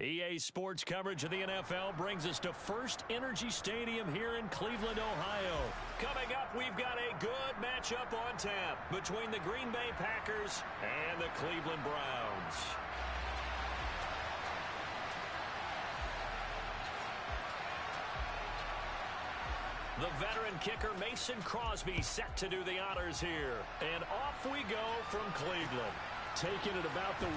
EA Sports coverage of the NFL brings us to First Energy Stadium here in Cleveland, Ohio. Coming up, we've got a good matchup on tap between the Green Bay Packers and the Cleveland Browns. The veteran kicker Mason Crosby set to do the honors here. And off we go from Cleveland. Taking it about the 1.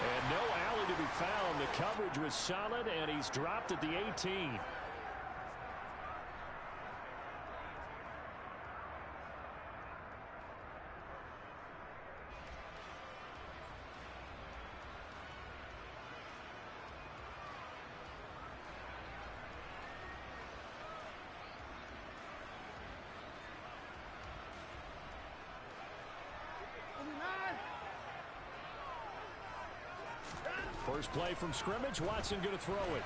And no alley to be found. The coverage was solid, and he's dropped at the 18. First play from scrimmage. Watson going to throw it.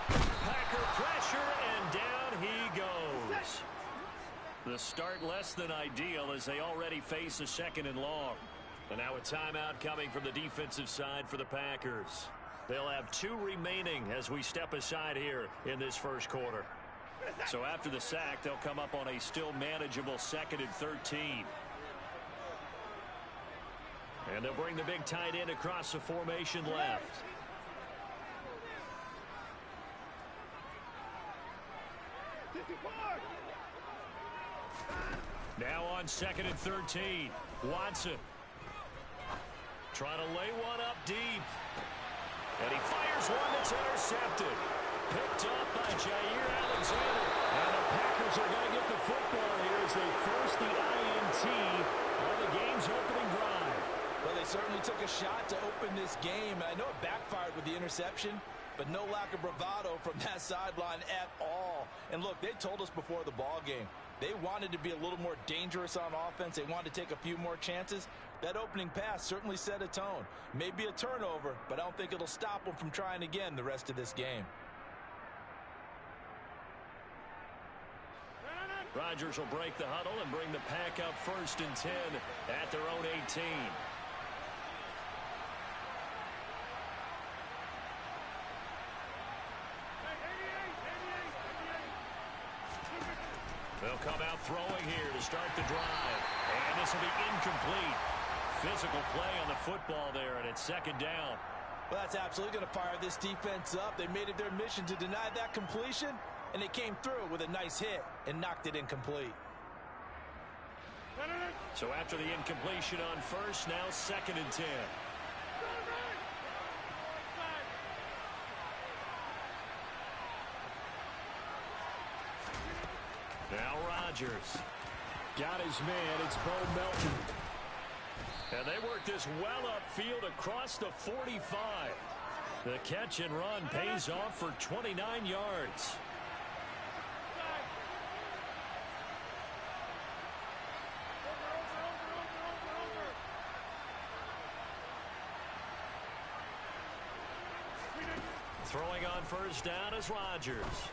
Packer pressure, and down he goes. The start less than ideal as they already face a 2nd and long. And now a timeout coming from the defensive side for the Packers. They'll have 2 remaining as we step aside here in this first quarter. So after the sack, they'll come up on a still manageable 2nd and 13. And they'll bring the big tight end across the formation left. Now on 2nd and 13. Watson. Trying to lay one up deep. And he fires one that's intercepted. Picked up by Jair Alexander. And the Packers are going to get the football here as they force the INT on the game's opening drive. Well, they certainly took a shot to open this game. I know it backfired with the interception, but no lack of bravado from that sideline at all. And look, they told us before the ball game, they wanted to be a little more dangerous on offense. They wanted to take a few more chances. That opening pass certainly set a tone. Maybe a turnover, but I don't think it'll stop them from trying again the rest of this game. Rodgers will break the huddle and bring the Pack up 1st and 10 at their own 18. They'll come out throwing here to start the drive. And this will be incomplete. Physical play on the football there, and it's 2nd down. Well, that's absolutely going to fire this defense up. They made it their mission to deny that completion, and they came through with a nice hit and knocked it incomplete. So after the incompletion on 1st, now 2nd and 10. Now Rodgers. Got his man. It's Bo Melton. And they work this well upfield across the 45. The catch and run pays off for 29 yards. Throwing on 1st down is Rodgers.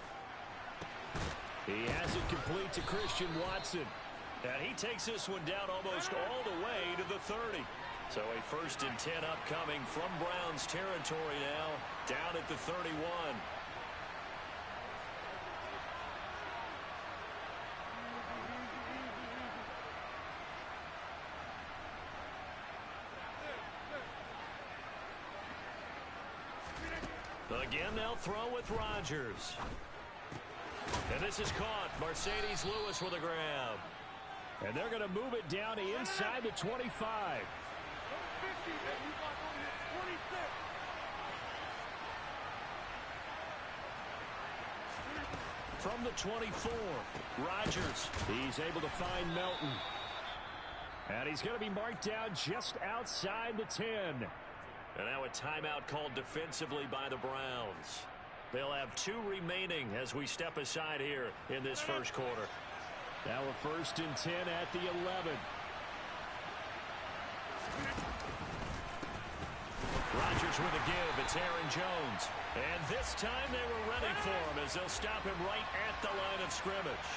He has it complete to Christian Watson. And he takes this one down almost all the way to the 30. So a 1st and 10 upcoming from Browns territory now, down at the 31. Again, they'll throw with Rodgers. And this is caught. Mercedes Lewis with a grab. And they're going to move it down to inside the 25. From the 24, Rodgers. He's able to find Melton. And he's going to be marked down just outside the 10. And now a timeout called defensively by the Browns. They'll have 2 remaining as we step aside here in this first quarter. Now a 1st and 10 at the 11. Rodgers with a give. It's Aaron Jones. And this time they were ready for him as they'll stop him right at the line of scrimmage.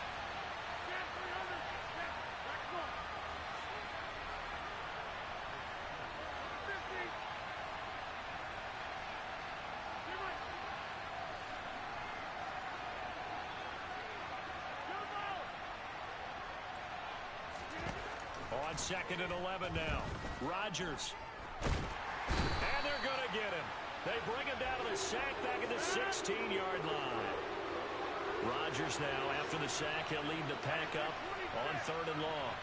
on 2nd and 11 now. Rodgers. And they're going to get him. They bring him down to the sack back at the 16-yard line. Rodgers now, after the sack, he'll lead the pack up on 3rd and long.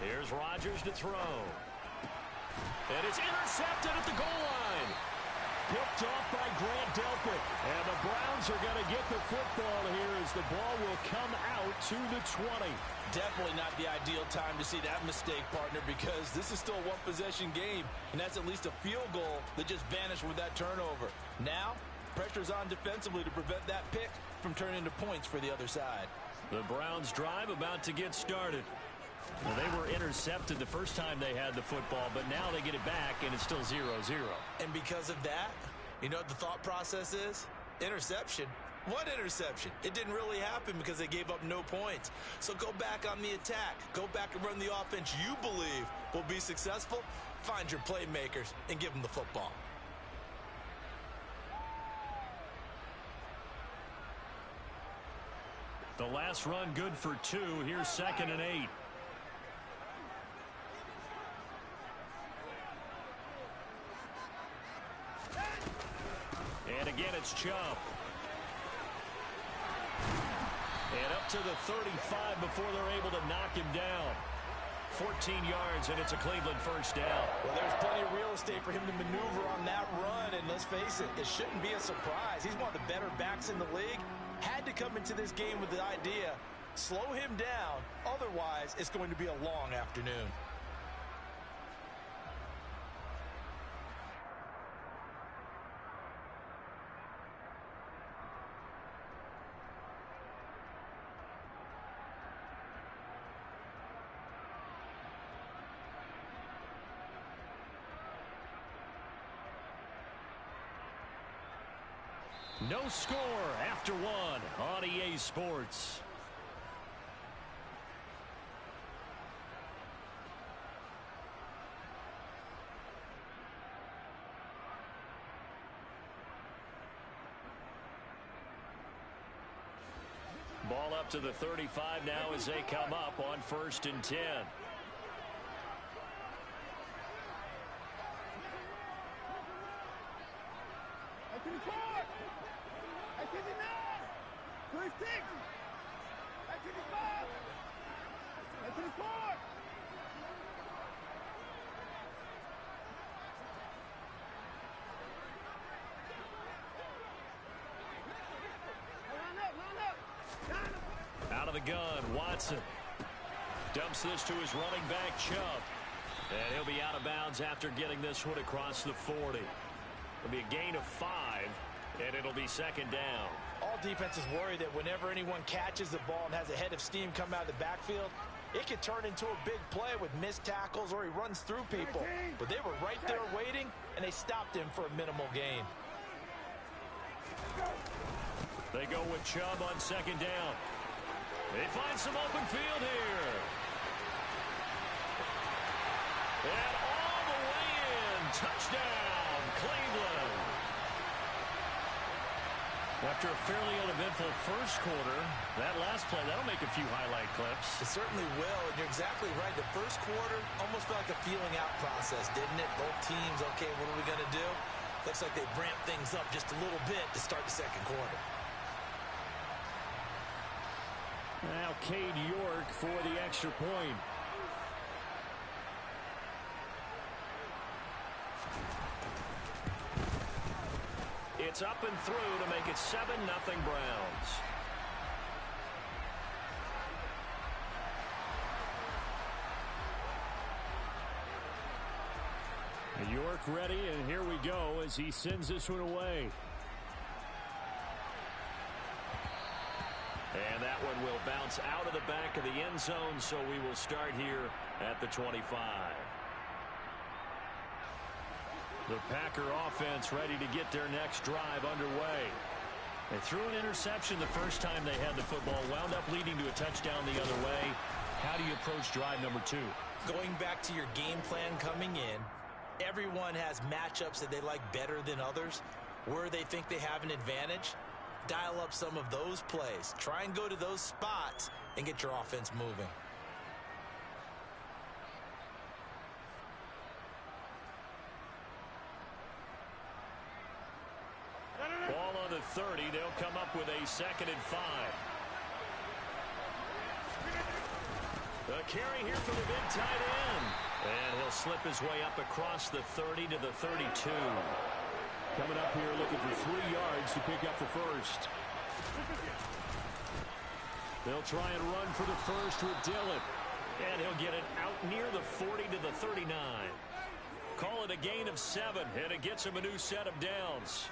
Here's Rodgers to throw. And it's intercepted at the goal line. Picked off by Grant Delpit. And the Browns are going to get the football here as the ball will come out to the 20. Definitely not the ideal time to see that mistake, partner, because this is still a one-possession game, and that's at least a field goal that just vanished with that turnover. Now, pressure's on defensively to prevent that pick from turning into points for the other side. The Browns drive about to get started. Well, they were intercepted the first time they had the football, but now they get it back, and it's still 0-0. And because of that, you know what the thought process is? Interception. What interception? It didn't really happen because they gave up no points. So go back on the attack. Go back and run the offense you believe will be successful. Find your playmakers and give them the football. The last run good for 2. Here's 2nd and 8. And again, it's Chubb. And up to the 35 before they're able to knock him down. 14 yards, and it's a Cleveland first down. Well, there's plenty of real estate for him to maneuver on that run, and let's face it, it shouldn't be a surprise. He's one of the better backs in the league. Had to come into this game with the idea, slow him down, otherwise it's going to be a long afternoon. No score after 1 on EA Sports. Ball up to the 35 now as they come up on 1st and 10. Out of the gun, Watson dumps this to his running back, Chubb. And he'll be out of bounds after getting this one across the 40. It'll be a gain of 5, and it'll be 2nd down. All defenses worry that whenever anyone catches the ball and has a head of steam come out of the backfield, it could turn into a big play with missed tackles or he runs through people. But they were right there waiting, and they stopped him for a minimal gain. They go with Chubb on 2nd down. They find some open field here. And all the way in. Touchdown, Cleveland. After a fairly uneventful first quarter, that last play, that'll make a few highlight clips. It certainly will, and you're exactly right. The first quarter almost felt like a feeling out process, didn't it? Both teams, okay, what are we going to do? Looks like they ramped things up just a little bit to start the second quarter. Now Cade York for the extra point. It's up and through to make it 7-0 Browns. York ready, and here we go as he sends this one away. And that one will bounce out of the back of the end zone, so we will start here at the 25. The Packer offense ready to get their next drive underway. They threw an interception the first time they had the football, wound up leading to a touchdown the other way. How do you approach drive number 2? Going back to your game plan coming in, everyone has matchups that they like better than others. Where they think they have an advantage, dial up some of those plays. Try and go to those spots and get your offense moving. Ball on the 30. They'll come up with a 2nd and 5. The carry here for the big tight end. And he'll slip his way up across the 30 to the 32. Coming up here looking for 3 yards to pick up the first. They'll try and run for the first with Dillon. And he'll get it out near the 40 to the 39. Call it a gain of 7, and it gets him a new set of downs.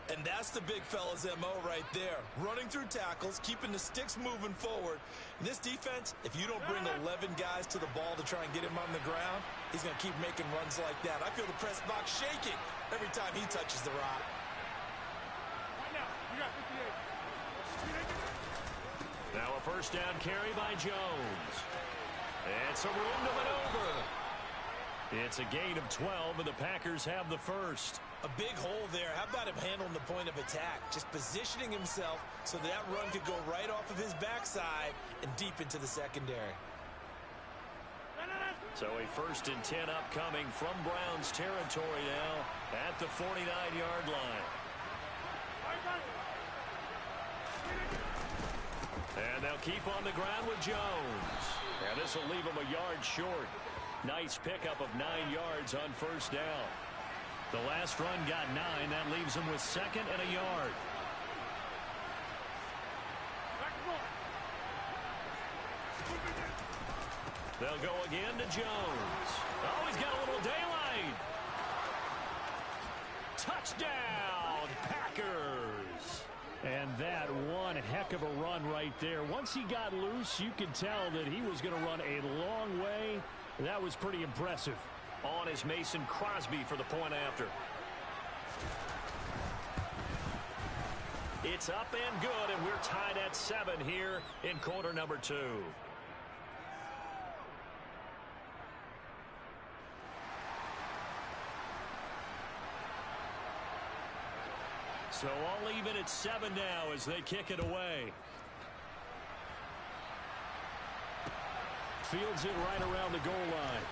And that's the big fella's MO right there. Running through tackles, keeping the sticks moving forward. In this defense, if you don't bring 11 guys to the ball to try and get him on the ground, he's going to keep making runs like that. I feel the press box shaking every time he touches the rock. Right now, you got 58. Now a first down carry by Jones. And some room to maneuver. It's a gain of 12, and the Packers have the first. A big hole there. How about him handling the point of attack? Just positioning himself so that run could go right off of his backside and deep into the secondary. So a 1st and 10 upcoming from Browns territory now at the 49-yard line. And they'll keep on the ground with Jones. And this will leave him a yard short. Nice pickup of 9 yards on first down. The last run got 9. That leaves him with 2nd and a yard. They'll go again to Jones. Oh, he's got a little daylight. Touchdown, Packers. And that one heck of a run right there. Once he got loose, you could tell that he was going to run a long way. That was pretty impressive. On is Mason Crosby for the point after. It's up and good, and we're tied at 7 here in quarter number 2. So all even at 7 now as they kick it away. Fields it right around the goal line.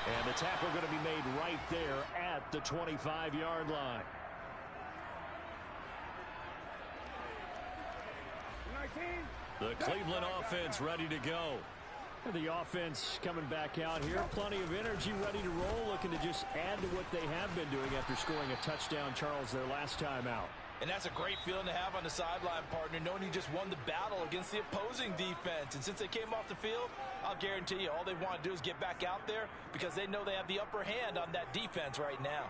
And the tackle going to be made right there at the 25-yard line. The Cleveland offense ready to go. The offense coming back out here. Plenty of energy, ready to roll, looking to just add to what they have been doing after scoring a touchdown, Charles, their last time out. And that's a great feeling to have on the sideline, partner, knowing you just won the battle against the opposing defense. And since they came off the field, I'll guarantee you all they want to do is get back out there because they know they have the upper hand on that defense right now.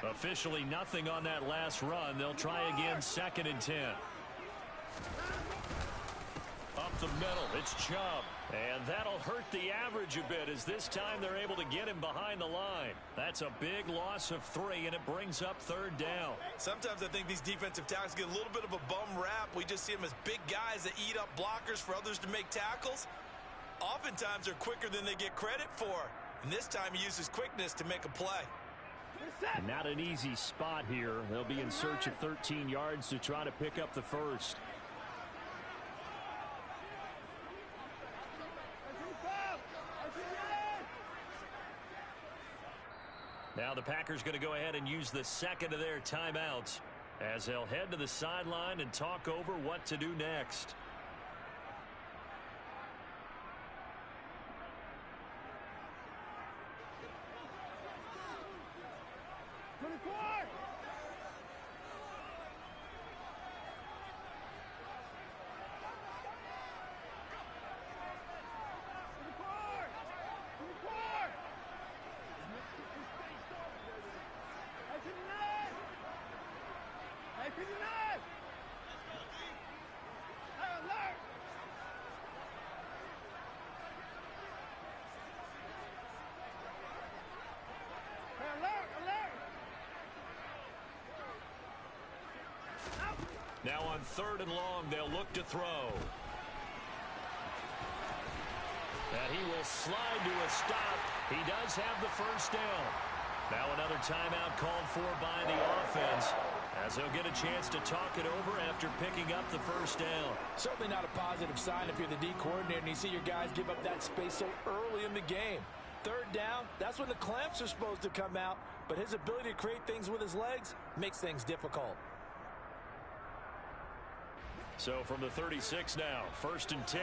Officially nothing on that last run. They'll try again, 2nd and 10. Up the middle, it's Chubb. And that'll hurt the average a bit as this time they're able to get him behind the line. That's a big loss of 3, and it brings up 3rd down. Sometimes I think these defensive tackles get a little bit of a bum rap. We just see them as big guys that eat up blockers for others to make tackles. Oftentimes they're quicker than they get credit for. And this time he uses quickness to make a play. Not an easy spot here. They'll be in search of 13 yards to try to pick up the first. Now the Packers going to go ahead and use the 2nd of their timeouts as they'll head to the sideline and talk over what to do next. Now on 3rd and long, they'll look to throw. And he will slide to a stop. He does have the first down. Now another timeout called for by the offense, as he'll get a chance to talk it over after picking up the first down. Certainly not a positive sign if you're the D coordinator and you see your guys give up that space so early in the game. 3rd down, that's when the clamps are supposed to come out, but his ability to create things with his legs makes things difficult. So from the 36 now, 1st and 10.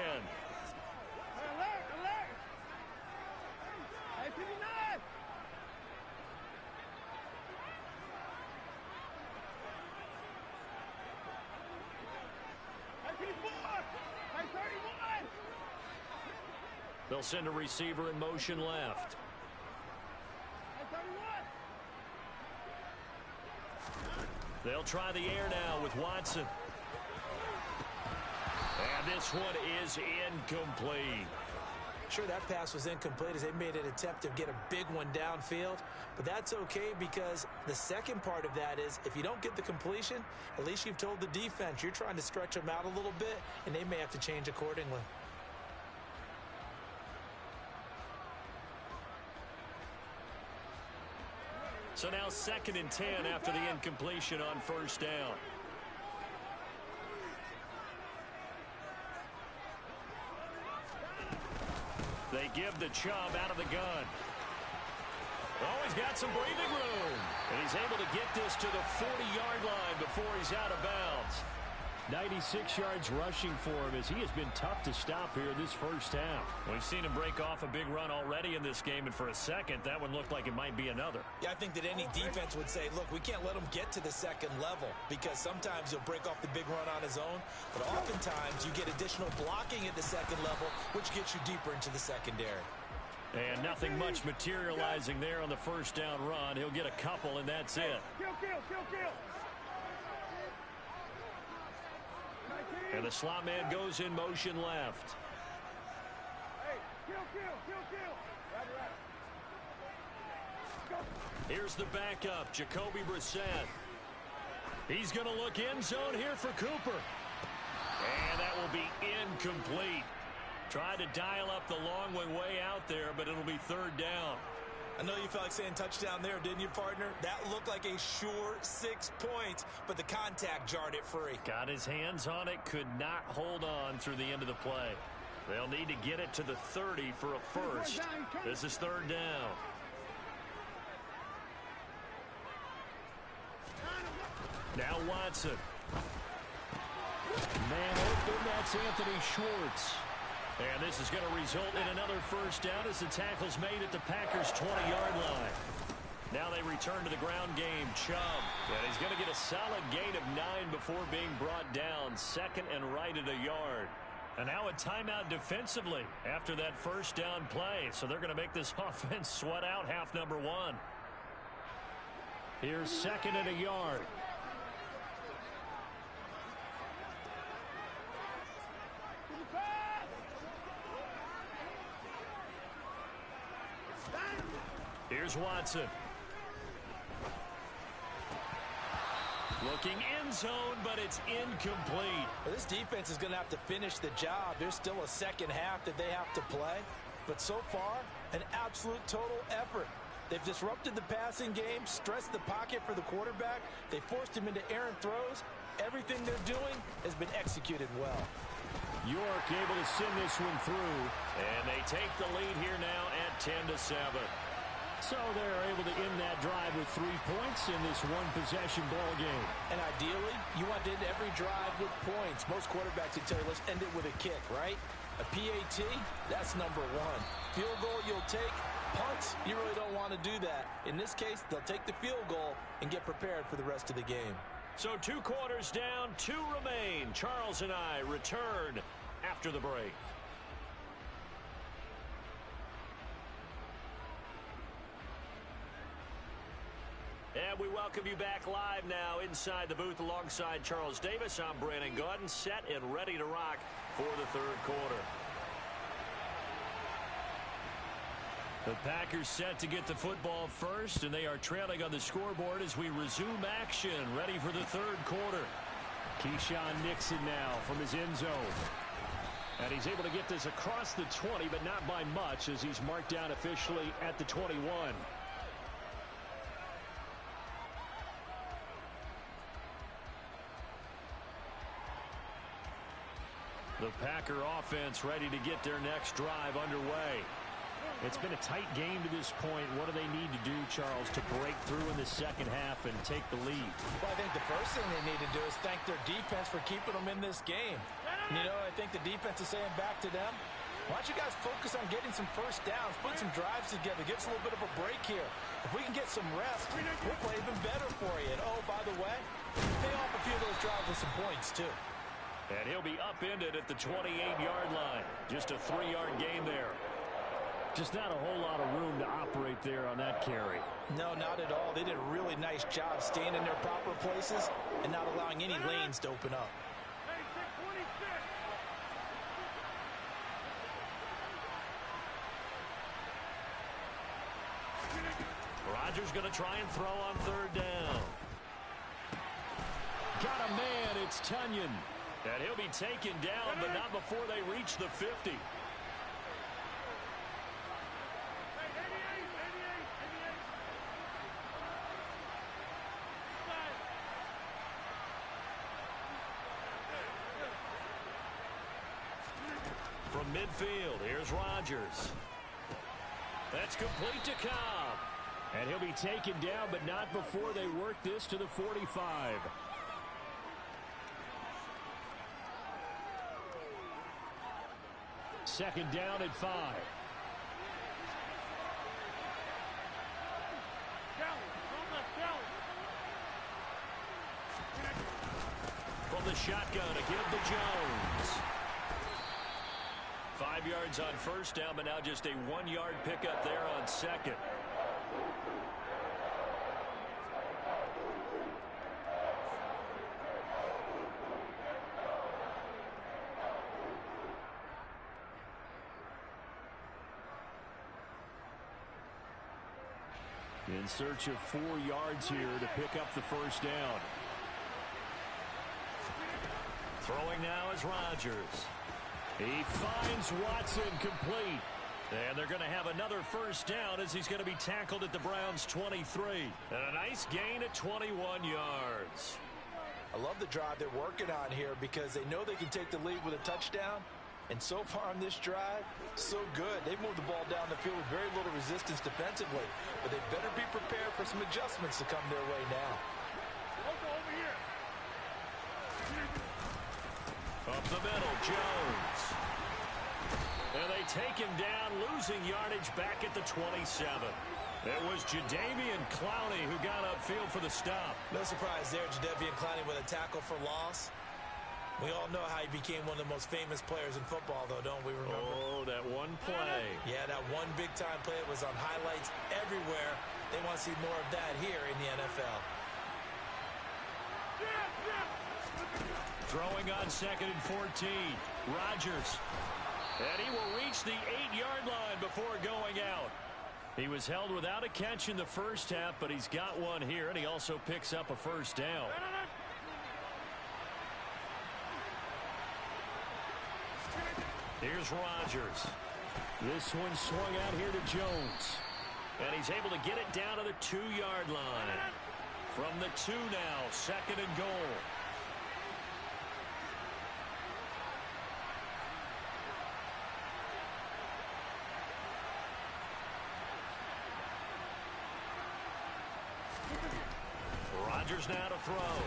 They'll send a receiver in motion left. They'll try the air now with Watson. And this one is incomplete. Sure, that pass was incomplete as they made an attempt to get a big one downfield, but that's okay because the second part of that is if you don't get the completion, at least you've told the defense you're trying to stretch them out a little bit, and they may have to change accordingly. So now 2nd and 10 after the incompletion on 1st down. They give the Chubb out of the gun. Oh, he's got some breathing room. And he's able to get this to the 40-yard line before he's out of bounds. 96 yards rushing for him as he has been tough to stop here this first half. We've seen him break off a big run already in this game, and for a second, that one looked like it might be another. Yeah, I think that any defense would say, look, we can't let him get to the 2nd level because sometimes he'll break off the big run on his own, but oftentimes you get additional blocking at the 2nd level, which gets you deeper into the secondary. And nothing much materializing there on the 1st down run. He'll get a couple, and that's it. Kill. And the slot man goes in motion left. Hey, kill. Here's the backup, Jacoby Brissett. He's going to look end zone here for Cooper. And that will be incomplete. Tried to dial up the long way out there, but it'll be 3rd down. I know you felt like saying touchdown there, didn't you, partner? That looked like a sure 6 points, but the contact jarred it free. Got his hands on it, could not hold on through the end of the play. They'll need to get it to the 30 for a first. This is 3rd down. Now Watson. Man open, that's Anthony Schwartz. And this is going to result in another first down as the tackle's made at the Packers' 20-yard line. Now they return to the ground game. Chubb. And he's going to get a solid gain of 9 before being brought down. 2nd and right at a yard. And now a timeout defensively after that first down play. So they're going to make this offense sweat out half number 1. Here's 2nd and a yard. Here's Watson. Looking end zone, but it's incomplete. Well, this defense is going to have to finish the job. There's still a second half that they have to play. But so far, an absolute total effort. They've disrupted the passing game, stressed the pocket for the quarterback. They forced him into errant throws. Everything they're doing has been executed well. York able to send this one through. And they take the lead here now at 10-7. So they're able to end that drive with 3 points in this one-possession ball game. And ideally, you want to end every drive with points. Most quarterbacks would tell you, let's end it with a kick, right? A PAT, that's number 1. Field goal you'll take. Punts, you really don't want to do that. In this case, they'll take the field goal and get prepared for the rest of the game. So 2 quarters down, 2 remain. Charles and I return after the break. And we welcome you back live now inside the booth alongside Charles Davis. I'm Brandon Gaudin, set and ready to rock for the 3rd quarter. The Packers set to get the football first, and they are trailing on the scoreboard as we resume action, ready for the 3rd quarter. Keyshawn Nixon now from his end zone. And he's able to get this across the 20, but not by much, as he's marked down officially at the 21. The Packer offense ready to get their next drive underway. It's been a tight game to this point. What do they need to do, Charles, to break through in the second half and take the lead? Well, I think the first thing they need to do is thank their defense for keeping them in this game. And, you know, I think the defense is saying back to them, why don't you guys focus on getting some first downs, put some drives together, give us a little bit of a break here. If we can get some rest, we'll play even better for you. And, oh, by the way, pay off a few of those drives with some points, too. And he'll be upended at the 28-yard line. Just a 3-yard gain there. Just not a whole lot of room to operate there on that carry. No, not at all. They did a really nice job staying in their proper places and not allowing any lanes to open up. Rodgers going to try and throw on third down. Got a man, it's Tunyon. And he'll be taken down, but not before they reach the 50. From midfield, here's Rodgers. That's complete to Cobb. And he'll be taken down, but not before they work this to the 45. Second down at 5. From the shotgun, a give to Jones. 5 yards on first down, but now just a 1-yard pickup there on second. In search of 4 yards here to pick up the first down. Throwing now is Rodgers. He finds Watson complete. And they're going to have another first down as he's going to be tackled at the Browns' 23. And a nice gain at 21 yards. I love the drive they're working on here because they know they can take the lead with a touchdown. And so far on this drive, so good. They moved the ball down the field with very little resistance defensively. But they better be prepared for some adjustments to come their way now. Up the middle, Jones. And they take him down, losing yardage back at the 27. It was Jadeveon Clowney who got upfield for the stop. No surprise there, Jadeveon Clowney with a tackle for loss. We all know how he became one of the most famous players in football, though, don't we remember? Oh, that one play. Yeah, that one big-time play was on highlights everywhere. They want to see more of that here in the NFL. Throwing on second and 14. Rodgers. And he will reach the 8-yard line before going out. He was held without a catch in the first half, but he's got one here, and he also picks up a first down. Here's Rodgers. This one swung out here to Jones. And he's able to get it down to the 2-yard line. From the 2 now, second and goal. Rodgers now to throw.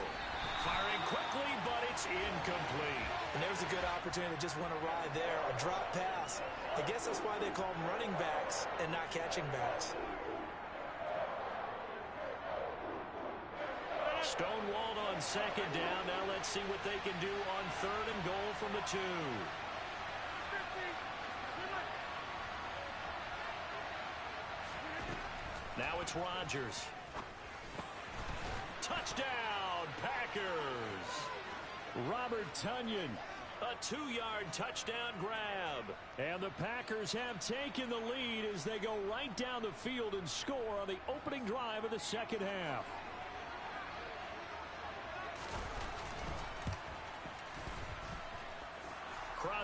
Firing quickly, but it's incomplete. And there's a good opportunity to just want to ride there. A drop pass. I guess that's why they call them running backs and not catching backs. Stonewalled on second down. Now let's see what they can do on third and goal from the 2. Now it's Rodgers. Touchdown, Packers. Robert Tunyon. A 2-yard touchdown grab. And the Packers have taken the lead as they go right down the field and score on the opening drive of the second half.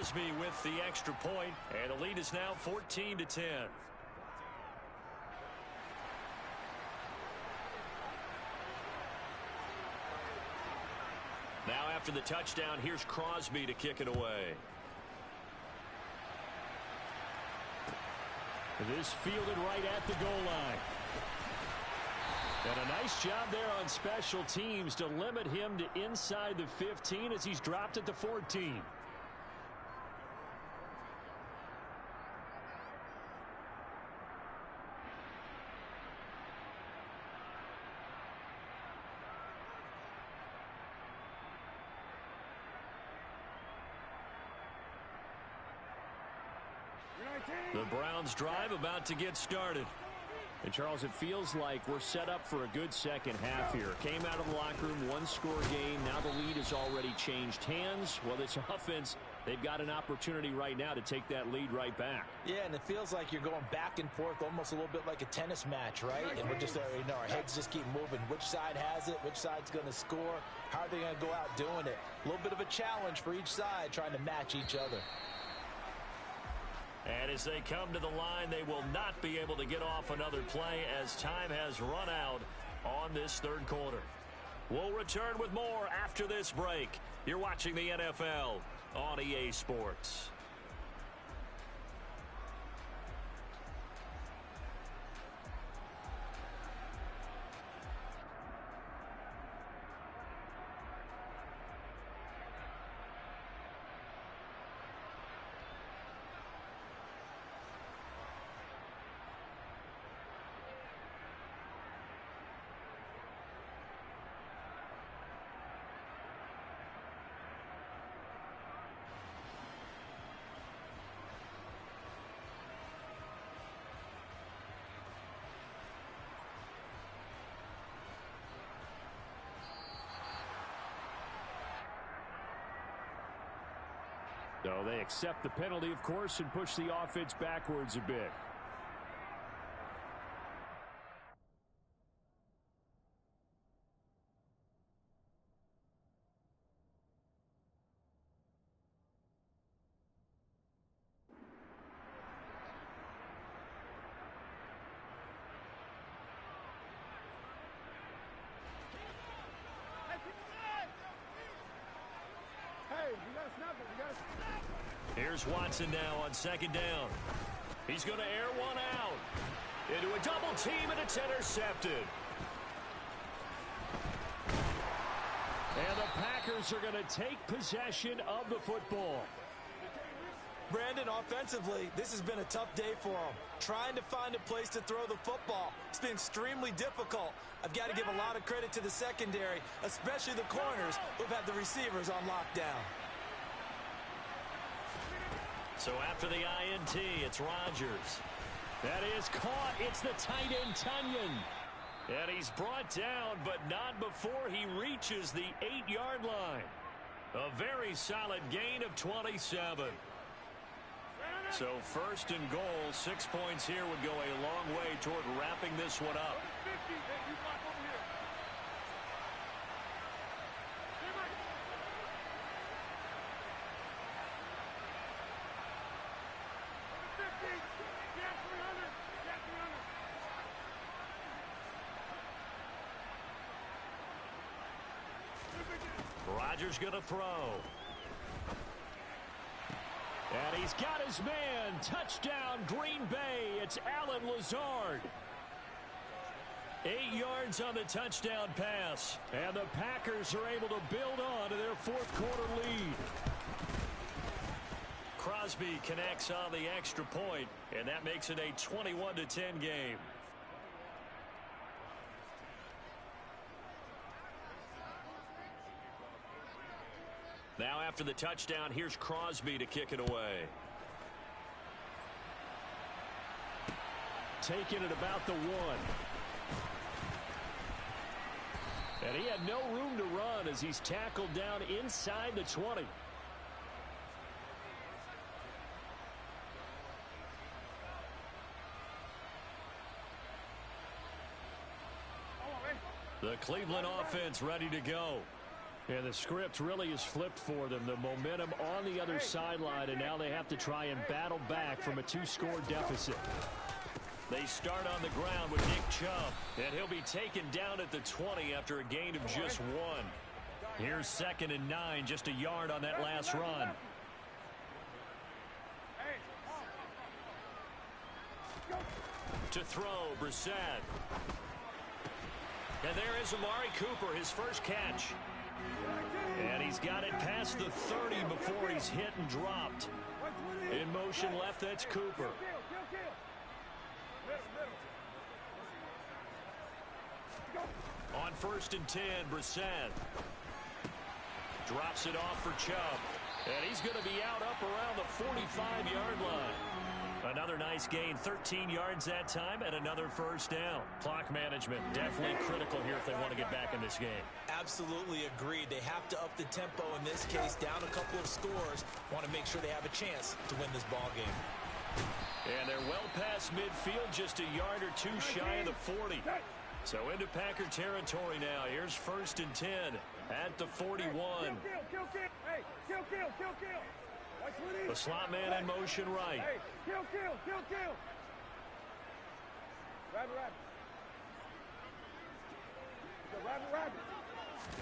Crosby with the extra point, and the lead is now 14-10. Now after the touchdown, here's Crosby to kick it away. This fielded right at the goal line. And a nice job there on special teams to limit him to inside the 15 as he's dropped at the 14. The Browns drive about to get started. And, Charles, it feels like we're set up for a good second half here. Came out of the locker room, one-score game. Now the lead has already changed hands. Well, this offense, they've got an opportunity right now to take that lead right back. Yeah, and it feels like you're going back and forth almost a little bit like a tennis match, right? And we're just, our heads just keep moving. Which side has it? Which side's going to score? How are they going to go out doing it? A little bit of a challenge for each side trying to match each other. And as they come to the line, they will not be able to get off another play as time has run out on this third quarter. We'll return with more after this break. You're watching the NFL on EA Sports. So they accept the penalty, of course, and push the offense backwards a bit. Here's Watson now on second down. He's going to air one out. Into a double team, and it's intercepted. And the Packers are going to take possession of the football. Brandon, offensively, this has been a tough day for them. Trying to find a place to throw the football. It's been extremely difficult. I've got to give a lot of credit to the secondary, especially the corners who've had the receivers on lockdown. So after the INT, it's Rodgers. That is caught. It's the tight end, Tunyon. And he's brought down, but not before he reaches the 8-yard line. A very solid gain of 27. So first and goal, 6 points here would go a long way toward wrapping this one up. Rodgers going to throw. And he's got his man. Touchdown, Green Bay. It's Allen Lazard. 8 yards on the touchdown pass. And the Packers are able to build on to their fourth quarter lead. Crosby connects on the extra point, and that makes it a 21-10 game. Now after the touchdown, here's Crosby to kick it away. Taking it about the 1. And he had no room to run as he's tackled down inside the 20. The Cleveland offense ready to go. And the script really is flipped for them. The momentum on the other sideline, and now they have to try and battle back from a 2-score deficit. They start on the ground with Nick Chubb, and he'll be taken down at the 20 after a gain of just 1. Here's 2nd and 9, just a yard on that last run. To throw, Brissett. And there is Amari Cooper, his first catch. And he's got it past the 30 before he's hit and dropped. In motion left, that's Cooper. On 1st and 10, Brissett. Drops it off for Chubb. And he's going to be out up around the 45-yard line. Another nice gain, 13 yards that time, and another first down. Clock management definitely critical here if they want to get back in this game. Absolutely agreed. They have to up the tempo in this case, down a couple of scores. Want to make sure they have a chance to win this ball game. And they're well past midfield, just a yard or 2 shy of the 40. So into Packer territory now. Here's 1st and 10 at the 41. The slot man in motion right. Hey, kill. Rabbit.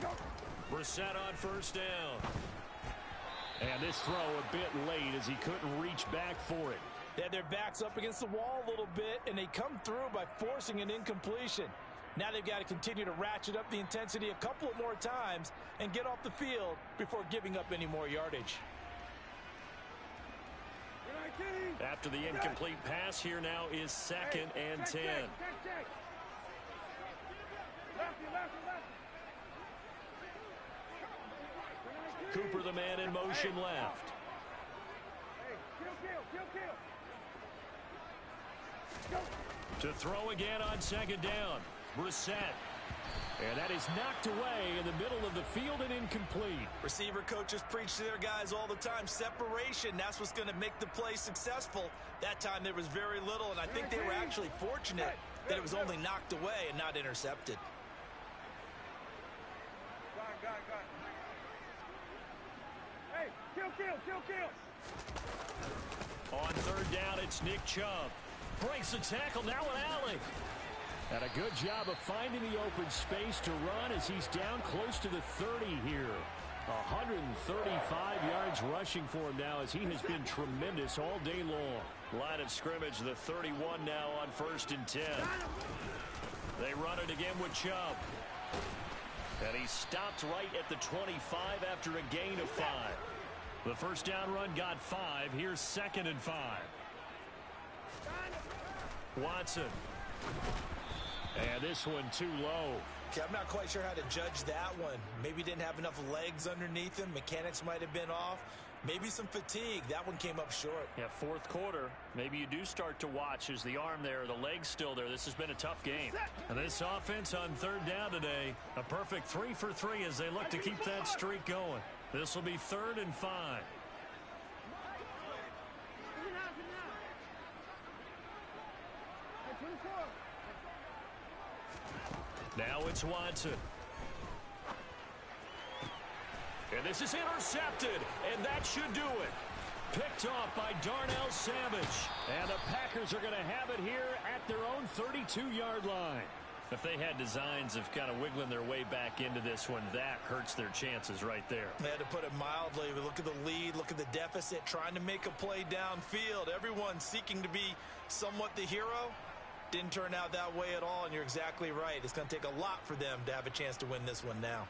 Go. Brissett on 1st down. And this throw a bit late as he couldn't reach back for it. They had their backs up against the wall a little bit, and they come through by forcing an incompletion. Now they've got to continue to ratchet up the intensity a couple of more times and get off the field before giving up any more yardage. After the incomplete pass, here now is 2nd and 10. Cooper, the man in motion left. To throw again on 2nd down. Brissett. And that is knocked away in the middle of the field and incomplete. Receiver coaches preach to their guys all the time. Separation, that's what's going to make the play successful. That time there was very little, and I think they were actually fortunate that it was only knocked away and not intercepted. Got it. Hey, kill. On 3rd down, it's Nick Chubb. Breaks the tackle, now an alley. And a good job of finding the open space to run as he's down close to the 30 here. 135 yards rushing for him now as he has been tremendous all day long. Line of scrimmage, the 31 now on 1st and 10. They run it again with Chubb. And he stopped right at the 25 after a gain of 5. The first down run got 5. Here's 2nd and 5. Watson. And this one too low. Okay, I'm not quite sure how to judge that one. Maybe didn't have enough legs underneath him. Mechanics might have been off. Maybe some fatigue. That one came up short. Yeah, 4th quarter. Maybe you do start to watch as the arm there, the leg's still there. This has been a tough game. And this offense on 3rd down today, a perfect 3 for 3 as they look to keep that streak going. This will be 3rd and 5. Now it's Watson. And this is intercepted, and that should do it. Picked off by Darnell Savage. And the Packers are going to have it here at their own 32-yard line. If they had designs of kind of wiggling their way back into this one, that hurts their chances right there. They had to put it mildly. Look at the lead, look at the deficit, trying to make a play downfield. Everyone seeking to be somewhat the hero. Didn't turn out that way at all, and you're exactly right. It's going to take a lot for them to have a chance to win this one now.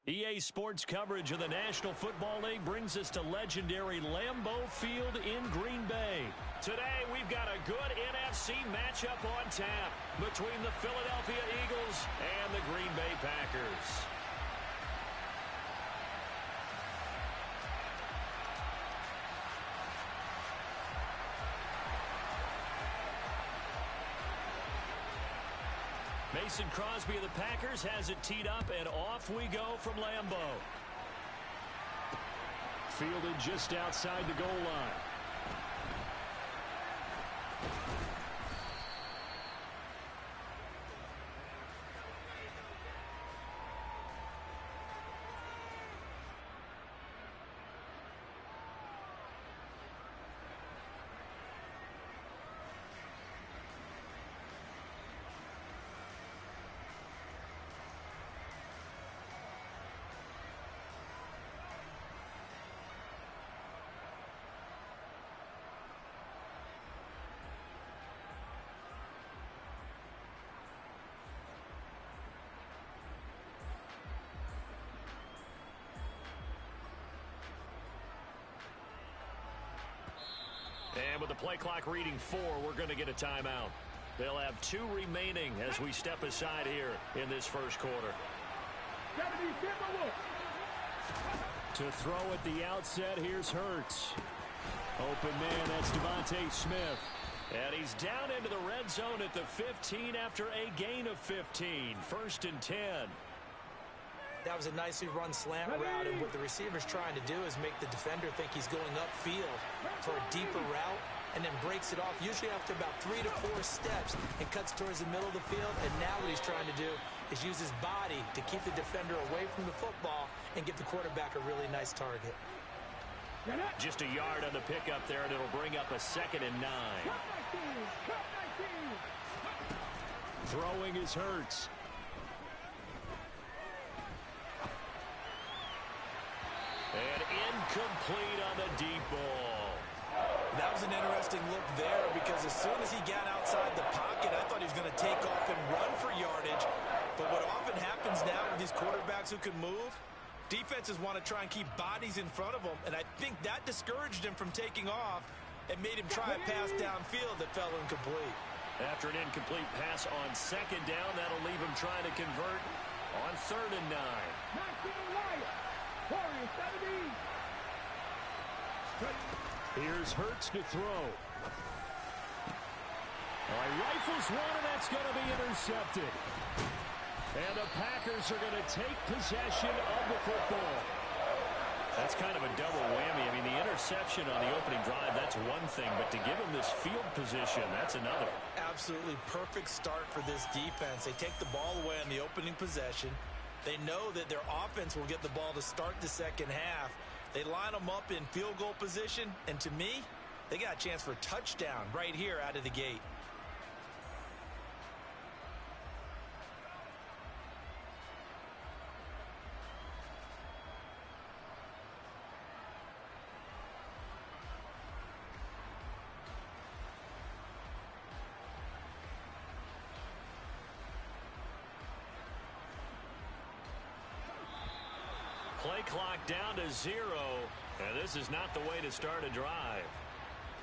EA Sports coverage of the National Football League brings us to legendary Lambeau Field in Green Bay. Today, we've got a good NFC matchup on tap between the Philadelphia Eagles and the Green Bay Packers. Mason Crosby of the Packers has it teed up, and off we go from Lambeau. Fielded just outside the goal line. And with the play clock reading 4, we're going to get a timeout. They'll have 2 remaining as we step aside here in this first quarter. To throw at the outset, here's Hurts. Open man, that's Devontae Smith. And he's down into the red zone at the 15 after a gain of 15. 1st and 10. That was a nicely run slant route, and what the receiver's trying to do is make the defender think he's going upfield for a deeper route, and then breaks it off, usually after about 3 to 4 steps, and cuts towards the middle of the field. And now what he's trying to do is use his body to keep the defender away from the football and give the quarterback a really nice target. Just a yard on the pickup there, and it'll bring up a 2nd and 9. Throwing is Hurts. And incomplete on the deep ball. That was an interesting look there, because as soon as he got outside the pocket, I thought he was going to take off and run for yardage. But what often happens now with these quarterbacks who can move, defenses want to try and keep bodies in front of them, and I think that discouraged him from taking off and made him try a pass downfield that fell incomplete. After an incomplete pass on 2nd down, that'll leave him trying to convert on 3rd and 9. Here's Hurts to throw. All right, rifles one, and that's going to be intercepted. And the Packers are going to take possession of the football. That's kind of a double whammy. I mean, the interception on the opening drive, that's one thing, but to give him this field position, that's another. Absolutely perfect start for this defense. They take the ball away on the opening possession. They know that their offense will get the ball to start the second half. They line them up in field goal position, and to me, they got a chance for a touchdown right here out of the gate. Play clock down to 0, and this is not the way to start a drive.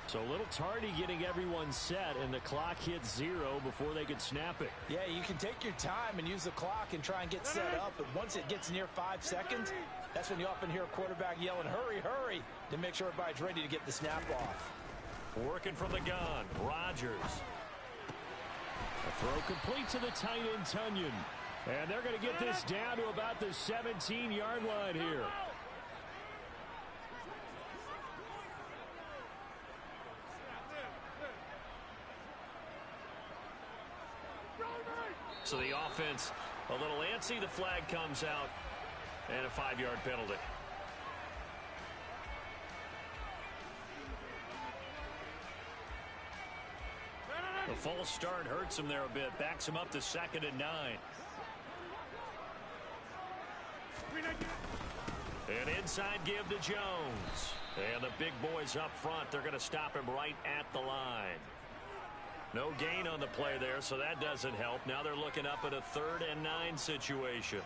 So a little tardy getting everyone set, and the clock hits 0 before they could snap it. Yeah, you can take your time and use the clock and try and get set up, but once it gets near 5 seconds, that's when you often hear a quarterback yelling, hurry, hurry, to make sure everybody's ready to get the snap off. Working from the gun, Rodgers. A throw complete to the tight end, Tunyon. And they're going to get this down to about the 17-yard line here. So the offense a little antsy. The flag comes out, and a 5-yard penalty. The false start hurts him there a bit. Backs him up to 2nd and 9. An inside give to Jones. And the big boys up front, they're going to stop him right at the line. No gain on the play there, so that doesn't help. Now they're looking up at a 3rd and 9 situation.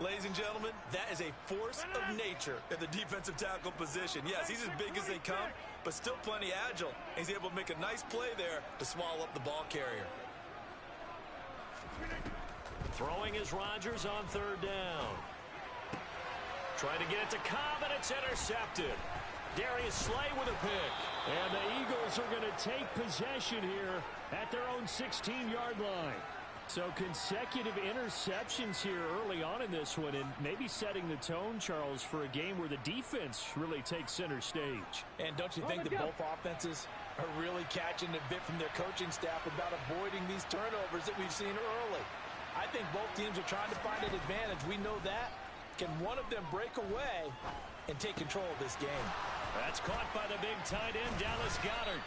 Ladies and gentlemen, that is a force of nature in the defensive tackle position. Yes, he's as big as they come, but still plenty agile. He's able to make a nice play there to swallow up the ball carrier. Throwing is Rodgers on third down. Trying to get it to Cobb, and it's intercepted. Darius Slay with a pick. And the Eagles are going to take possession here at their own 16-yard line. So consecutive interceptions here early on in this one, and maybe setting the tone, Charles, for a game where the defense really takes center stage. And don't you think that both offenses are really catching a bit from their coaching staff about avoiding these turnovers that we've seen early? I think both teams are trying to find an advantage. We know that. Can one of them break away and take control of this game? That's caught by the big tight end, Dallas Goedert.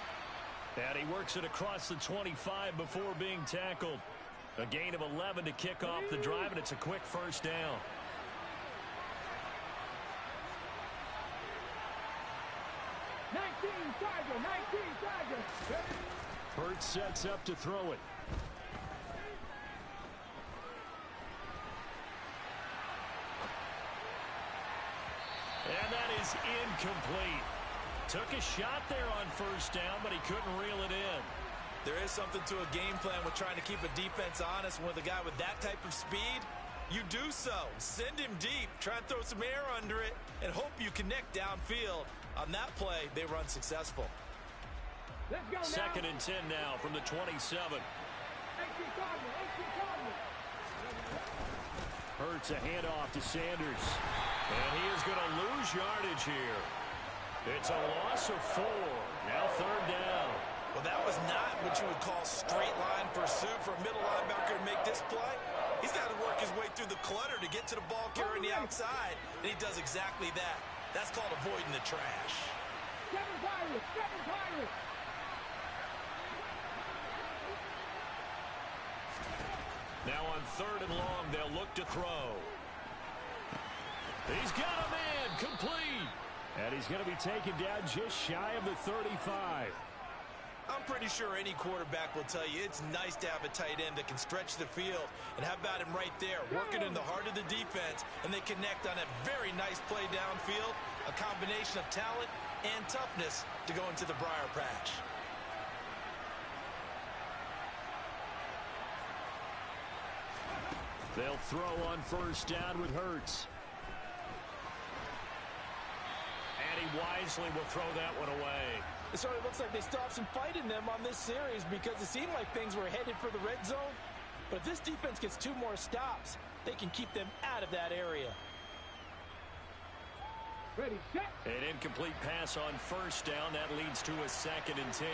And he works it across the 25 before being tackled. A gain of 11 to kick off the drive, and it's a quick first down. Hurts sets up to throw it. And that is incomplete. Took a shot there on first down, but he couldn't reel it in. There is something to a game plan with trying to keep a defense honest. With a guy with that type of speed, you do so. Send him deep, try and throw some air under it, and hope you connect downfield. On that play, they run successful. Let's go now. 2nd and 10 now from the 27. Hurts a handoff to Sanders. And he is going to lose yardage here. It's a loss of 4. Now 3rd down. Well, that was not what you would call straight line pursuit for a middle linebacker to make this play. He's got to work his way through the clutter to get to the ball carrier on the outside, and he does exactly that. That's called avoiding the trash. Seven Pirates. Now on 3rd and long, they'll look to throw. He's got a man, complete. And he's going to be taken down just shy of the 35. I'm pretty sure any quarterback will tell you it's nice to have a tight end that can stretch the field. And how about him right there, working in the heart of the defense, and they connect on a very nice play downfield, a combination of talent and toughness to go into the briar patch. They'll throw on first down with Hurts. And he wisely will throw that one away. It certainly looks like they stopped some fight in them on this series because it seemed like things were headed for the red zone. But if this defense gets 2 more stops, they can keep them out of that area. Ready, set. An incomplete pass on first down. That leads to a 2nd and 10.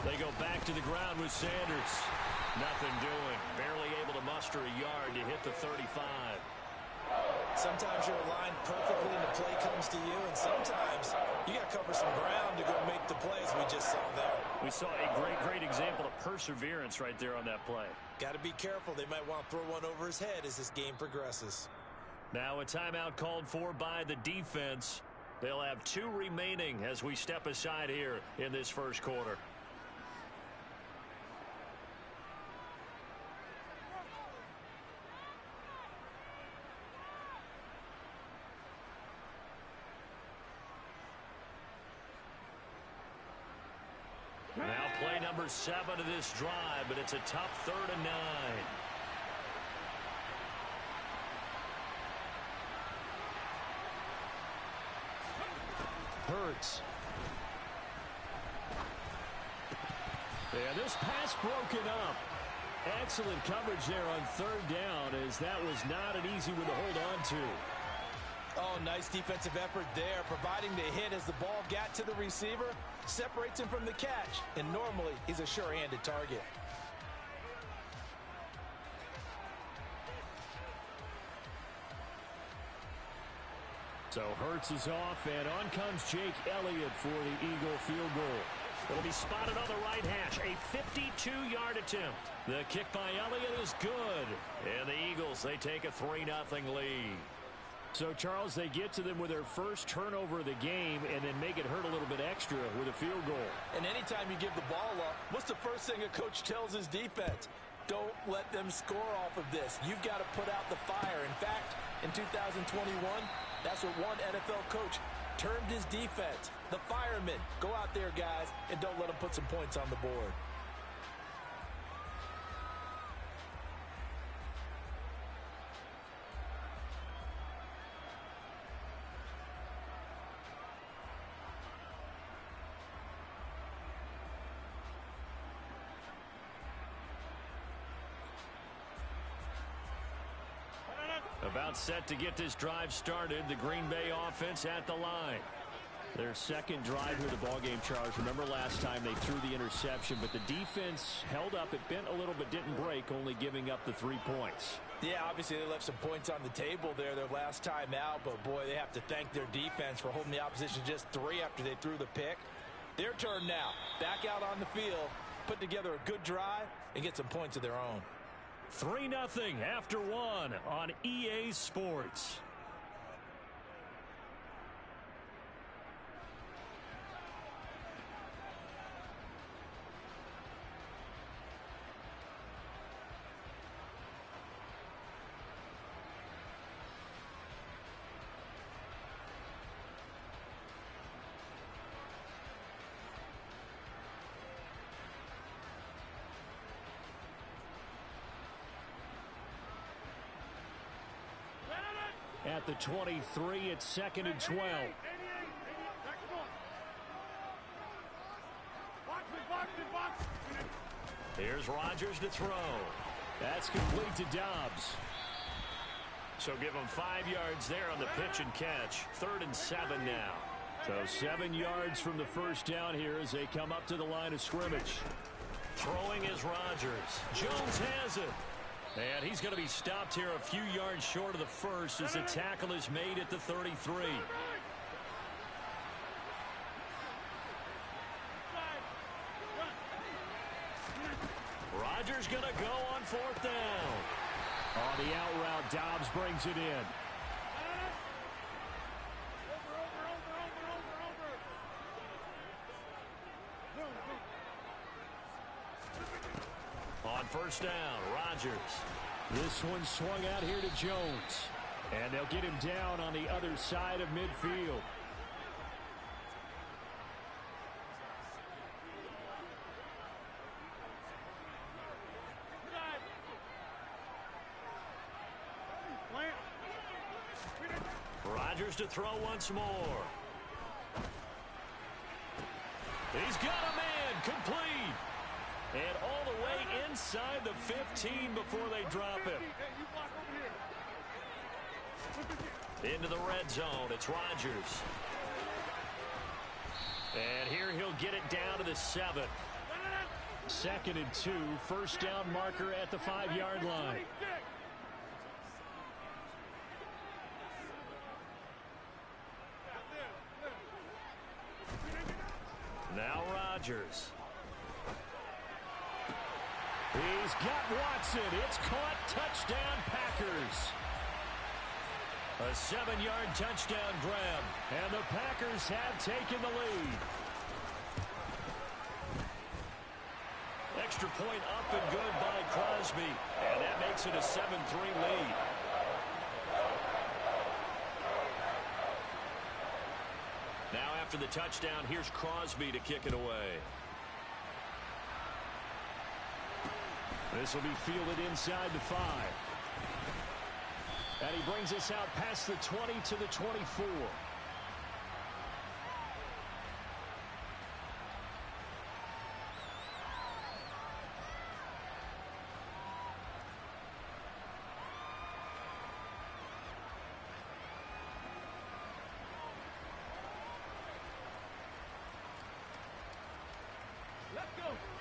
They go back to the ground with Sanders. Nothing doing. Barely able to muster a yard to hit the 35. Sometimes you're aligned perfectly and the play comes to you, and sometimes you got to cover some ground to go make the plays we just saw there. We saw a great example of perseverance right there on that play. Got to be careful. They might want to throw one over his head as this game progresses. Now a timeout called for by the defense. They'll have 2 remaining as we step aside here in this first quarter. Now play number 7 of this drive, but it's a tough 3rd and 9. Hurts. Yeah, this pass broken up. Excellent coverage there on 3rd down, as that was not an easy one to hold on to. Oh, nice defensive effort there, providing the hit as the ball got to the receiver, separates him from the catch, and normally he's a sure-handed target. So Hurts is off, and on comes Jake Elliott for the Eagle field goal. It'll be spotted on the right hash, a 52-yard attempt. The kick by Elliott is good, and the Eagles, they take a 3-0 lead. So, Charles, they get to them with their first turnover of the game and then make it hurt a little bit extra with a field goal. And anytime you give the ball up, what's the first thing a coach tells his defense? Don't let them score off of this. You've got to put out the fire. In fact, in 2021, that's what one NFL coach termed his defense. The firemen. Go out there, guys, and don't let them put some points on the board. About set to get this drive started. The Green Bay offense at the line. Their second drive here of the ballgame, Charles. Remember last time they threw the interception, but the defense held up. It bent a little but didn't break, only giving up the 3 points. Yeah, obviously they left some points on the table there their last time out, but boy, they have to thank their defense for holding the opposition just 3 after they threw the pick. Their turn now. Back out on the field, put together a good drive, and get some points of their own. 3-0 after 1 on EA Sports. At the 23, it's 2nd and 12. Here's Rodgers to throw. That's complete to Dobbs. So give him 5 yards there on the pitch and catch. 3rd and 7 now. So 7 yards from the first down here as they come up to the line of scrimmage. Throwing is Rodgers. Jones has it. And he's going to be stopped here a few yards short of the first as the tackle is made at the 33. Rodgers going to go on 4th down. On the out route, Dobbs brings it in. On 1st down, Rodgers. This one swung out here to Jones. And they'll get him down on the other side of midfield. Rodgers to throw once more. He's got a man, complete. And all the way inside the 15 before they drop him. Into the red zone, it's Rodgers. And here he'll get it down to the 7. 2nd and 2, 1st down marker at the 5-yard line. Now Rodgers. He's got Watson. It's caught. Touchdown, Packers. A 7-yard touchdown grab. And the Packers have taken the lead. Extra point up and good by Crosby. And that makes it a 7-3 lead. Now after the touchdown, here's Crosby to kick it away. This will be fielded inside the 5. And he brings us out past the 20 to the 24.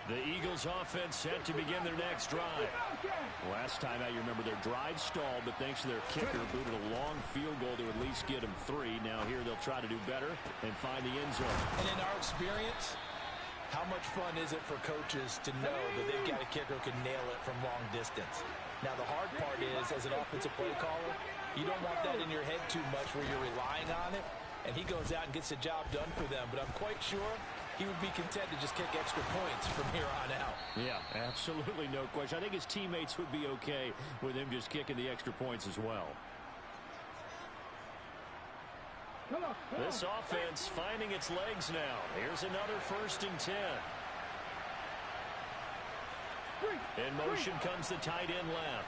The Eagles offense set to begin their next drive. Last time out, you remember their drive stalled, but thanks to their kicker, booted a long field goal to at least get them 3. Now here they'll try to do better and find the end zone. And in our experience, how much fun is it for coaches to know that they've got a kicker who can nail it from long distance? Now the hard part is, as an offensive play caller, you don't want that in your head too much where you're relying on it, and he goes out and gets the job done for them. But I'm quite sure he would be content to just kick extra points from here on out. Yeah, absolutely no question. I think his teammates would be okay with him just kicking the extra points as well. This offense finding its legs now. Here's another 1st and 10. In motion comes the tight end left.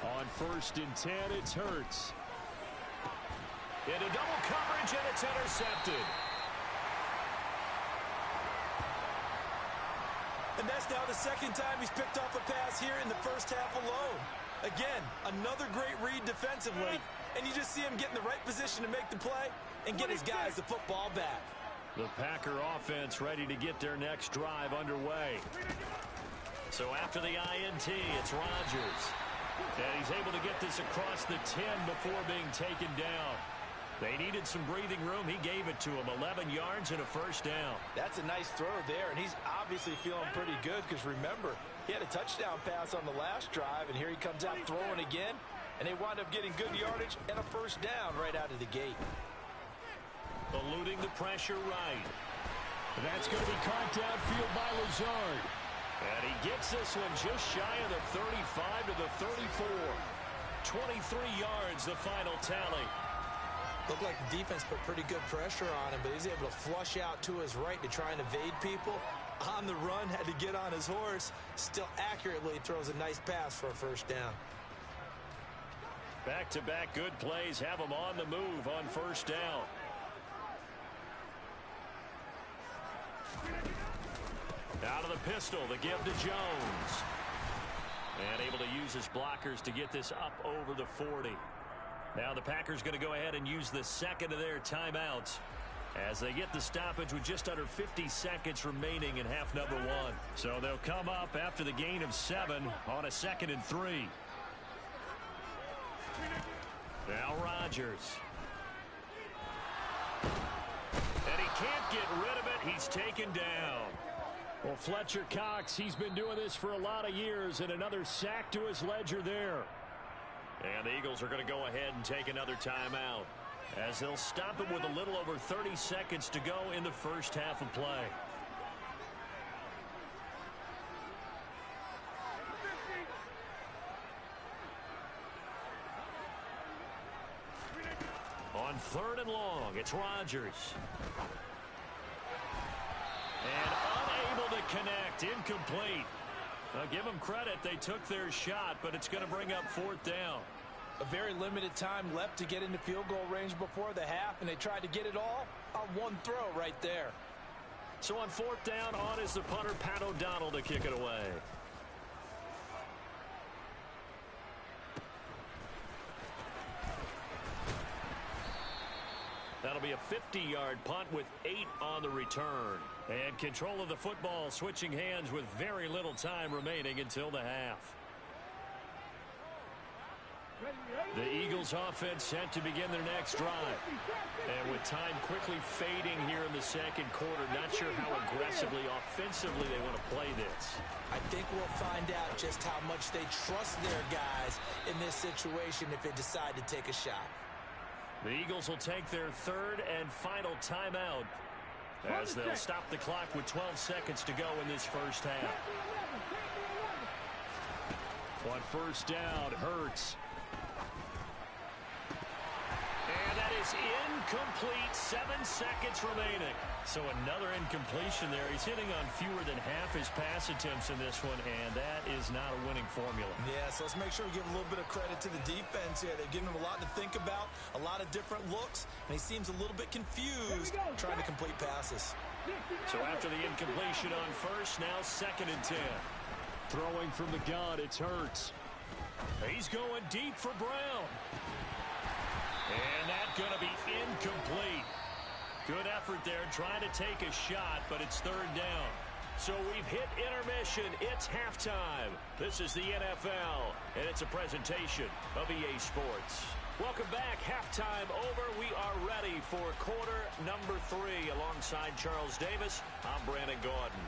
On 1st and 10, it's Hurts. Into double coverage, and it's intercepted. And that's now the 2nd time he's picked off a pass here in the first half alone. Again, another great read defensively, and you just see him get in the right position to make the play and get his guys the football back. The Packer offense ready to get their next drive underway. So after the INT, it's Rodgers. And he's able to get this across the 10 before being taken down. They needed some breathing room. He gave it to him. 11 yards and a 1st down. That's a nice throw there, and he's obviously feeling pretty good because, remember, he had a touchdown pass on the last drive, and here he comes out throwing again, and they wind up getting good yardage and a 1st down right out of the gate. Eluding the pressure right. That's going to be caught downfield by Lazard. And he gets this one just shy of the 35 to the 34. 23 yards, the final tally. Looked like the defense put pretty good pressure on him, but he's able to flush out to his right to try and evade people. On the run, had to get on his horse. Still accurately throws a nice pass for a 1st down. Back-to-back good plays have him on the move on 1st down. Out of the pistol, the give to Jones. And able to use his blockers to get this up over the 40. Now the Packers going to go ahead and use the 2nd of their timeouts as they get the stoppage with just under 50 seconds remaining in half number 1. So they'll come up after the gain of 7 on a 2nd and 3. Now Rodgers. And he can't get rid of it. He's taken down. Well, Fletcher Cox, he's been doing this for a lot of years, and another sack to his ledger there. And the Eagles are going to go ahead and take another timeout as they'll stop it with a little over 30 seconds to go in the 1st half of play. On 3rd and long, it's Rodgers. And unable to connect, incomplete. Now, give them credit, they took their shot, but it's going to bring up 4th down. A very limited time left to get into field goal range before the half, and they tried to get it all on one throw right there. So on 4th down, on is the punter, Pat O'Donnell, to kick it away. That'll be a 50-yard punt with 8 on the return. And control of the football switching hands with very little time remaining until the half. The Eagles offense set to begin their next drive. And with time quickly fading here in the 2nd quarter, not sure how aggressively, offensively they want to play this. I think we'll find out just how much they trust their guys in this situation if they decide to take a shot. The Eagles will take their 3rd and final timeout as they'll stop the clock with 12 seconds to go in this 1st half. On 1st down, Hurts. And that is incomplete. 7 seconds remaining. So another incompletion there. He's hitting on fewer than half his pass attempts in this one, and that is not a winning formula. Yeah, so let's make sure we give a little bit of credit to the defense here. They've given him a lot to think about, a lot of different looks, and he seems a little bit confused trying to complete passes. So after the incompletion on 1st, now 2nd and 10. Throwing from the gun, it's Hurts. He's going deep for Brown. And that's going to be incomplete. Good effort there, trying to take a shot, but it's 3rd down. So we've hit intermission. It's halftime. This is the NFL, and it's a presentation of EA Sports. Welcome back. Halftime over. We are ready for quarter number 3. Alongside Charles Davis, I'm Brandon Gordon.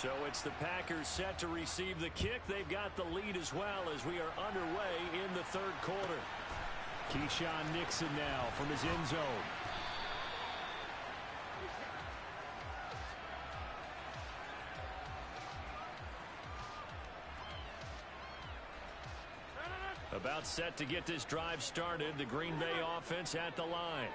So it's the Packers set to receive the kick. They've got the lead as well as we are underway in the third quarter. Keyshawn Nixon now from his end zone. About set to get this drive started. The Green Bay offense at the line.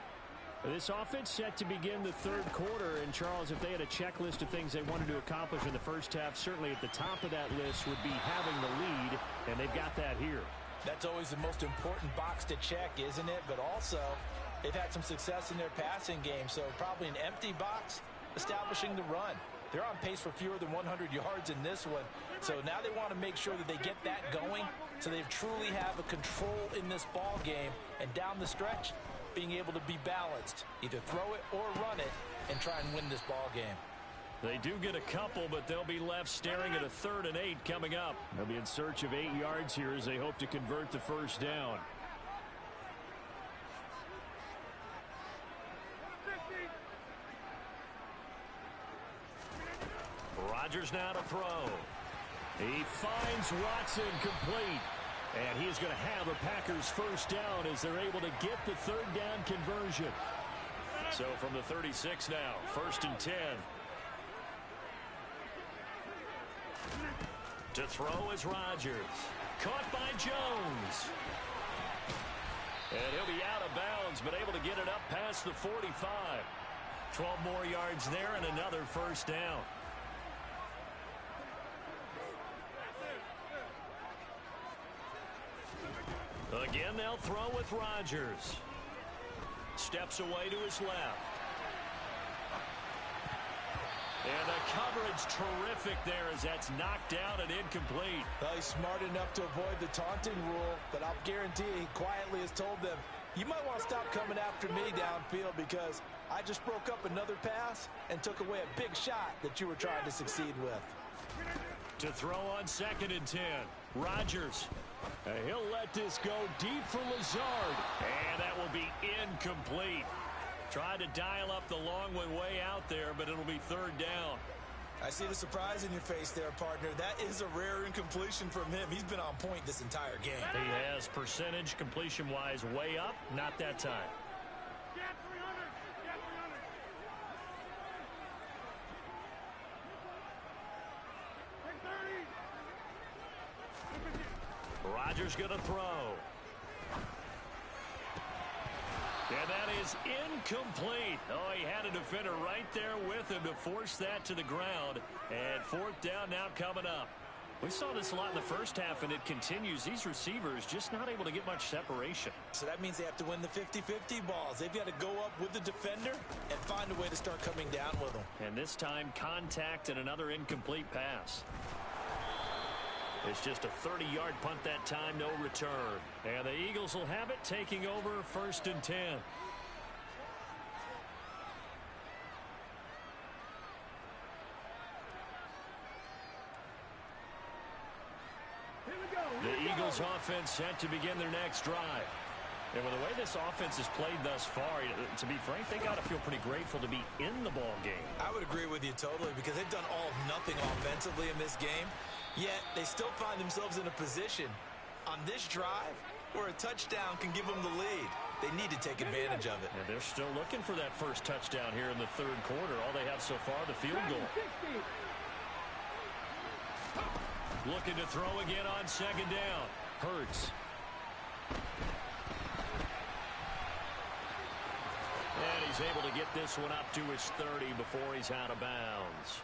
This offense set to begin the third quarter. And, Charles, if they had a checklist of things they wanted to accomplish in the first half, certainly at the top of that list would be having the lead, and they've got that here. That's always the most important box to check, isn't it? But also, they've had some success in their passing game, so probably an empty box establishing the run. They're on pace for fewer than 100 yards in this one, so now they want to make sure that they get that going so they truly have a control in this ball game, and down the stretch, being able to be balanced, either throw it or run it, and try and win this ball game. They do get a couple, but they'll be left staring at a 3rd and 8 coming up. They'll be in search of 8 yards here as they hope to convert the first down. Rodgers now to throw. He finds Watson complete. And he is going to have a Packers first down as they're able to get the 3rd down conversion. So from the 36 now, 1st and 10. To throw is Rodgers. Caught by Jones. And he'll be out of bounds, but able to get it up past the 45. 12 more yards there and another first down. Again, they'll throw with Rodgers. Steps away to his left. And the coverage terrific there as that's knocked down and incomplete. Well, he's smart enough to avoid the taunting rule, but I'll guarantee he quietly has told them, you might want to stop coming after me downfield because I just broke up another pass and took away a big shot that you were trying to succeed with. To throw on 2nd and 10. Rodgers. He'll let this go deep for Lazard. And that will be incomplete. Tried to dial up the long one way out there, but it'll be 3rd down. I see the surprise in your face there, partner. That is a rare incompletion from him. He's been on point this entire game. He has percentage completion-wise way up. Not that time. Rodgers going to throw. And that is incomplete. Oh, he had a defender right there with him to force that to the ground. And 4th down now coming up. We saw this a lot in the first half, and it continues. These receivers just not able to get much separation. So that means they have to win the 50-50 balls. They've got to go up with the defender and find a way to start coming down with them. And this time, contact and another incomplete pass. It's just a 30-yard punt that time, no return. And the Eagles will have it, taking over 1st and 10. The Eagles offense set to begin their next drive. And with the way this offense has played thus far, to be frank, they got to feel pretty grateful to be in the ball game. I would agree with you totally because they've done all of nothing offensively in this game. Yet, they still find themselves in a position on this drive where a touchdown can give them the lead. They need to take advantage of it. And they're still looking for that first touchdown here in the 3rd quarter. All they have so far, the field goal. Looking to throw again on 2nd down. Hurts. And he's able to get this one up to his 30 before he's out of bounds.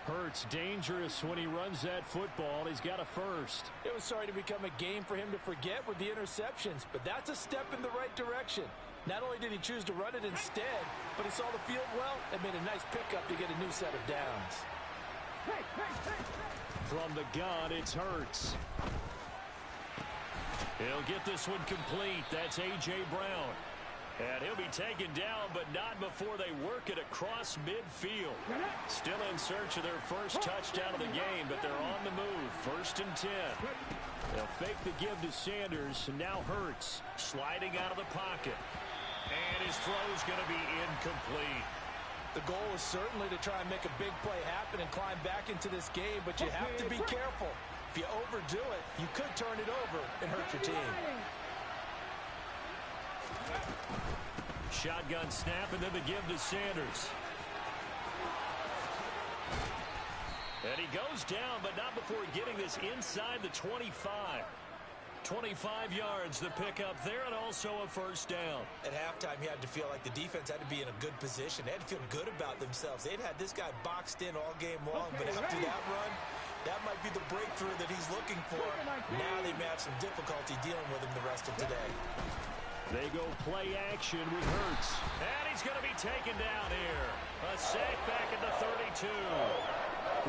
Hurts dangerous when he runs that football. He's got a first. It was starting to become a game for him to forget with the interceptions, but that's a step in the right direction. Not only did he choose to run it instead, but he saw the field well and made a nice pickup to get a new set of downs. From the gun, it's Hurts. He'll get this one complete. That's A.J. Brown. And he'll be taken down, but not before they work it across midfield. Still in search of their first touchdown of the game, but they're on the move. 1st and 10. They'll fake the give to Sanders, and now Hurts sliding out of the pocket. And his throw is going to be incomplete. The goal is certainly to try and make a big play happen and climb back into this game, but you have to be careful. If you overdo it, you could turn it over and hurt your team. Shotgun snap and then the give to Sanders. And he goes down, but not before getting this inside the 25. 25 yards the pickup there, and also a first down. At halftime, you had to feel like the defense had to be in a good position. They had to feel good about themselves. They'd had this guy boxed in all game long, but after that run, that might be the breakthrough that he's looking for. Now they may have some difficulty dealing with him the rest of today. They go play action with Hurts. And he's going to be taken down here. A sack back at the 32.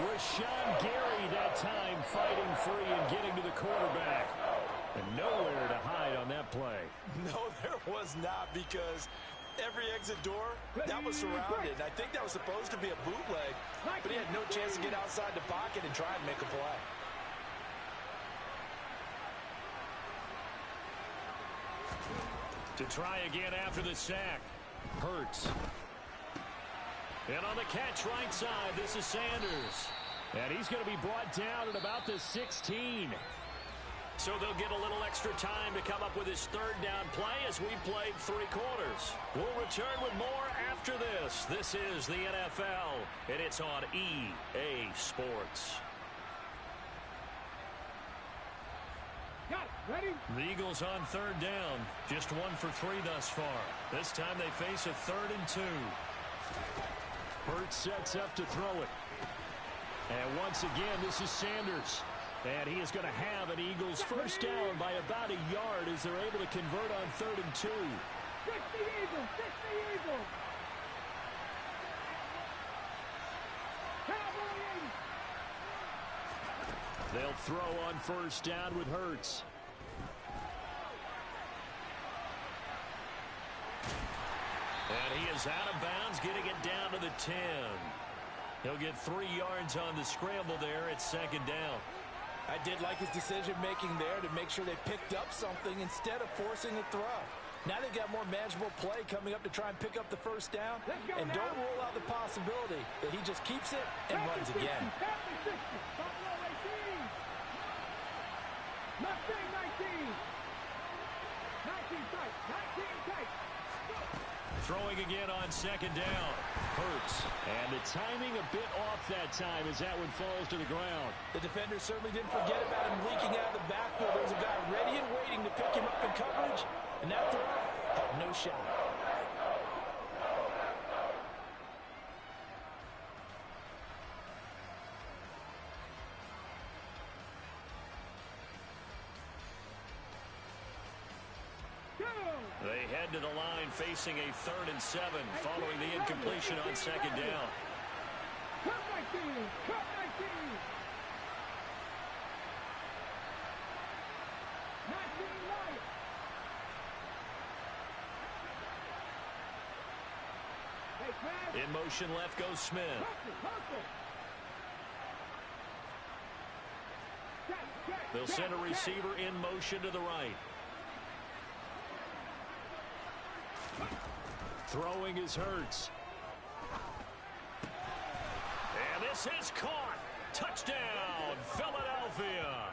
Rashawn Gary that time fighting free and getting to the quarterback. And nowhere to hide on that play. No, there was not, because every exit door, that was surrounded. And I think that was supposed to be a bootleg, but he had no chance to get outside the pocket and try and make a play. To try again after the sack. Hurts. And on the catch right side, this is Sanders. And he's going to be brought down at about the 16. So they'll get a little extra time to come up with his third down play as we played 3 quarters. We'll return with more after this. This is the NFL, and it's on EA Sports. Got it. Ready? The Eagles on third down. Just 1 for 3 thus far. This time they face a 3rd and 2. Hurts sets up to throw it. And once again, this is Sanders. And he is going to have an Eagles first down by about a yard as they're able to convert on 3rd and 2. 60 Eagles, 60 Eagles. Cowboys. They'll throw on first down with Hurts. And he is out of bounds, getting it down to the 10. He'll get 3 yards on the scramble there at 2nd down. I did like his decision-making there to make sure they picked up something instead of forcing a throw. Now they've got more manageable play coming up to try and pick up the first down. And don't rule out the possibility that he just keeps it and runs again. 19. 19 tight. 19 tight. Throwing again on 2nd down. Hurts. And the timing a bit off that time as that one falls to the ground. The defender certainly didn't forget about him leaking out of the backfield. There's a guy ready and waiting to pick him up in coverage. And that throw had no shot. They head to the line facing a 3rd and 7 following the incompletion on 2nd down. Cut 19. Cut 19. 19 right. Hey, Chad. In motion left goes Smith. Hustle. They'll send a receiver in motion to the right. Throwing is Hurts. And this is caught. Touchdown, Philadelphia.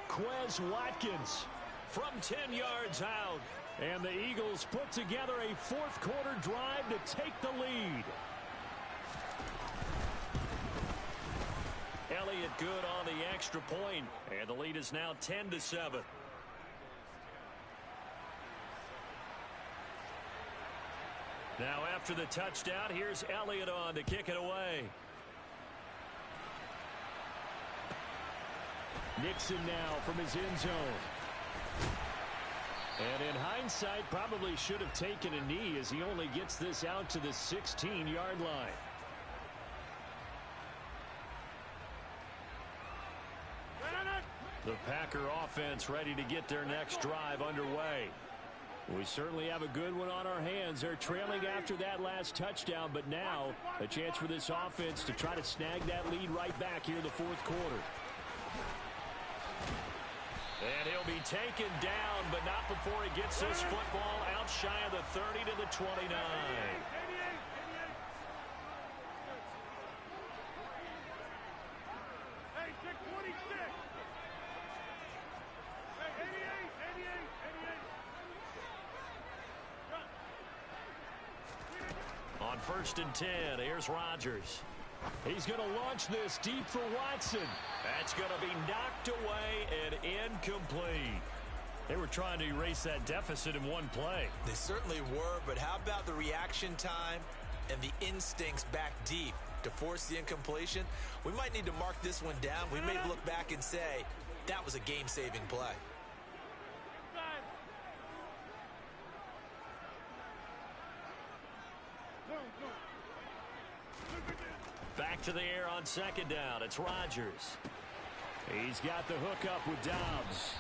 Quez Watkins from 10 yards out. And the Eagles put together a 4th quarter drive to take the lead. Elliott good on the extra point, and the lead is now 10-7. Now after the touchdown, here's Elliott on to kick it away. Nixon now from his end zone. And in hindsight, probably should have taken a knee as he only gets this out to the 16-yard line. The Packer offense ready to get their next drive underway. We certainly have a good one on our hands. They're trailing after that last touchdown, but now a chance for this offense to try to snag that lead right back here in the 4th quarter. And he'll be taken down, but not before he gets this football out shy of the 30 to the 29. On 1st and 10, here's Rodgers. He's going to launch this deep for Watson. That's going to be knocked away and incomplete. They were trying to erase that deficit in one play. They certainly were, but how about the reaction time and the instincts back deep to force the incompletion? We might need to mark this one down. We may look back and say that was a game-saving play. Back to the air on 2nd down. It's Rodgers. He's got the hook up with Dobbs.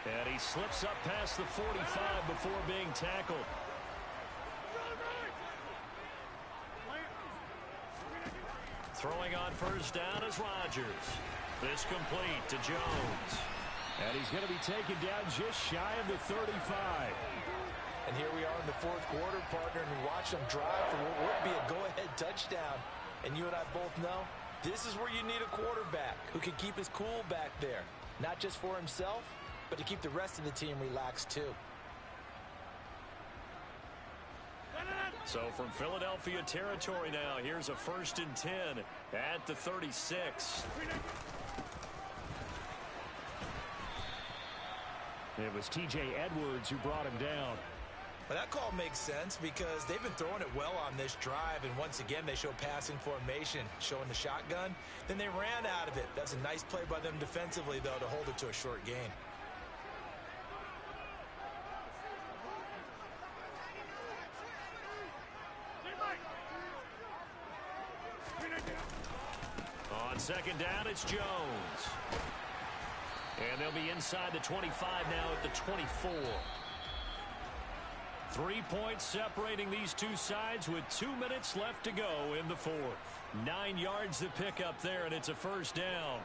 And he slips up past the 45 before being tackled. Throwing on 1st down is Rodgers. This complete to Jones. And he's going to be taken down just shy of the 35. And here we are in the 4th quarter, partner, and we watch them drive for what would be a go-ahead touchdown. And you and I both know this is where you need a quarterback who can keep his cool back there. Not just for himself, but to keep the rest of the team relaxed too. So from Philadelphia territory now, here's a 1st and 10 at the 36. It was T.J. Edwards who brought him down. Well, that call makes sense because they've been throwing it well on this drive, and once again they show passing formation, showing the shotgun. Then they ran out of it. That's a nice play by them defensively, though, to hold it to a short gain. On 2nd down, it's Jones. And they'll be inside the 25 now at the 24. 3 points separating these two sides with 2 minutes left to go in the 4th. 9 yards to pick up there, and it's a 1st down.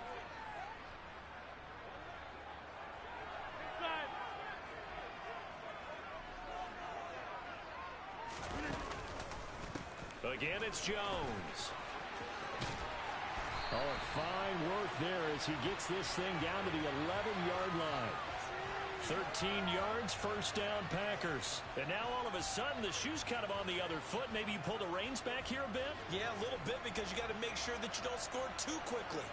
Again, it's Jones. Oh, fine work there as he gets this thing down to the 11-yard line. 13 yards, 1st down, Packers. And now all of a sudden the shoe's kind of on the other foot. Maybe you pull the reins back here a bit? Yeah, a little bit because you got to make sure that you don't score too quickly.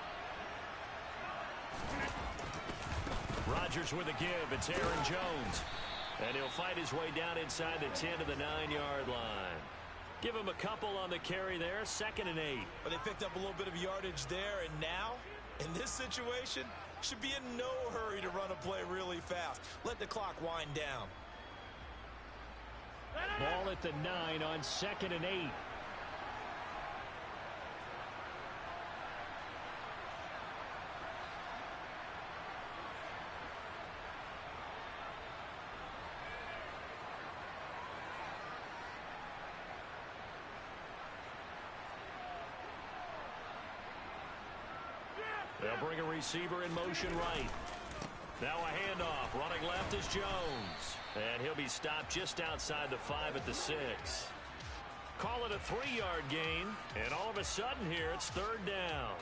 Rodgers with a give. It's Aaron Jones. And he'll fight his way down inside the 10 to the 9-yard line. Give him a couple on the carry there. 2nd and 8. But they picked up a little bit of yardage there, and now, in this situation, should be in no hurry to run a play really fast. Let the clock wind down. Ball at the 9 on 2nd and 8. They'll bring a receiver in motion right. Now a handoff. Running left is Jones. And he'll be stopped just outside the 5 at the 6. Call it a 3-yard gain. And all of a sudden here, it's 3rd down.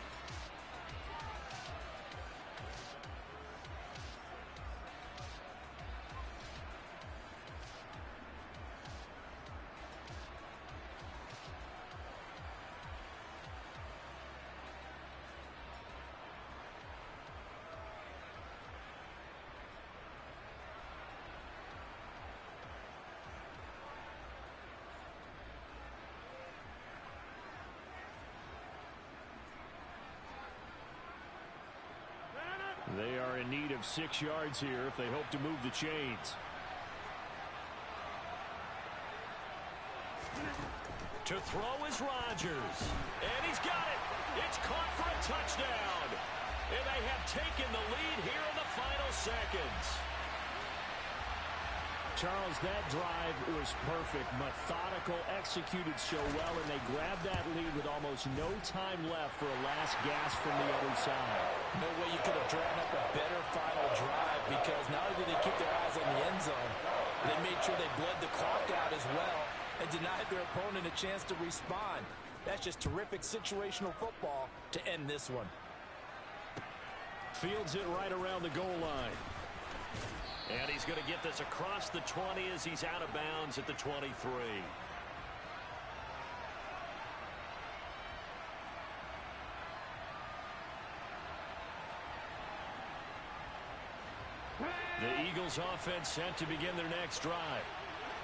They are in need of 6 yards here if they hope to move the chains. To throw is Rodgers. And he's got it. It's caught for a touchdown. And they have taken the lead here in the final seconds. Charles, that drive was perfect. Methodical, executed so well, and they grabbed that lead with almost no time left for a last gasp from the other side. No way you could have drawn up a better final drive because not only did they keep their eyes on the end zone, they made sure they bled the clock out as well and denied their opponent a chance to respond. That's just terrific situational football to end this one. Fields it right around the goal line. And he's going to get this across the 20 as he's out of bounds at the 23. Eagles offense set to begin their next drive.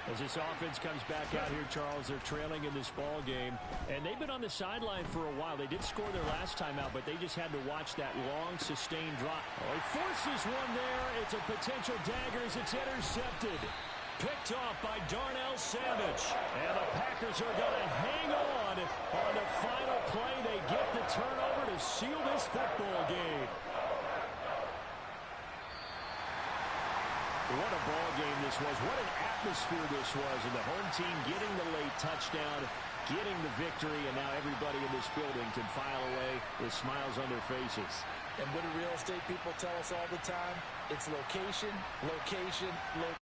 As this offense comes back out here, Charles, they're trailing in this ball game, and they've been on the sideline for a while. They did score their last time out, but they just had to watch that long, sustained drop. Oh, he forces one there. It's a potential dagger as it's intercepted. Picked off by Darnell Savage. And the Packers are going to hang on the final play. They get the turnover to seal this football game. What a ball game this was. What an atmosphere this was. And the home team getting the late touchdown, getting the victory, and now everybody in this building can file away with smiles on their faces. And what do real estate people tell us all the time? It's location, location, location.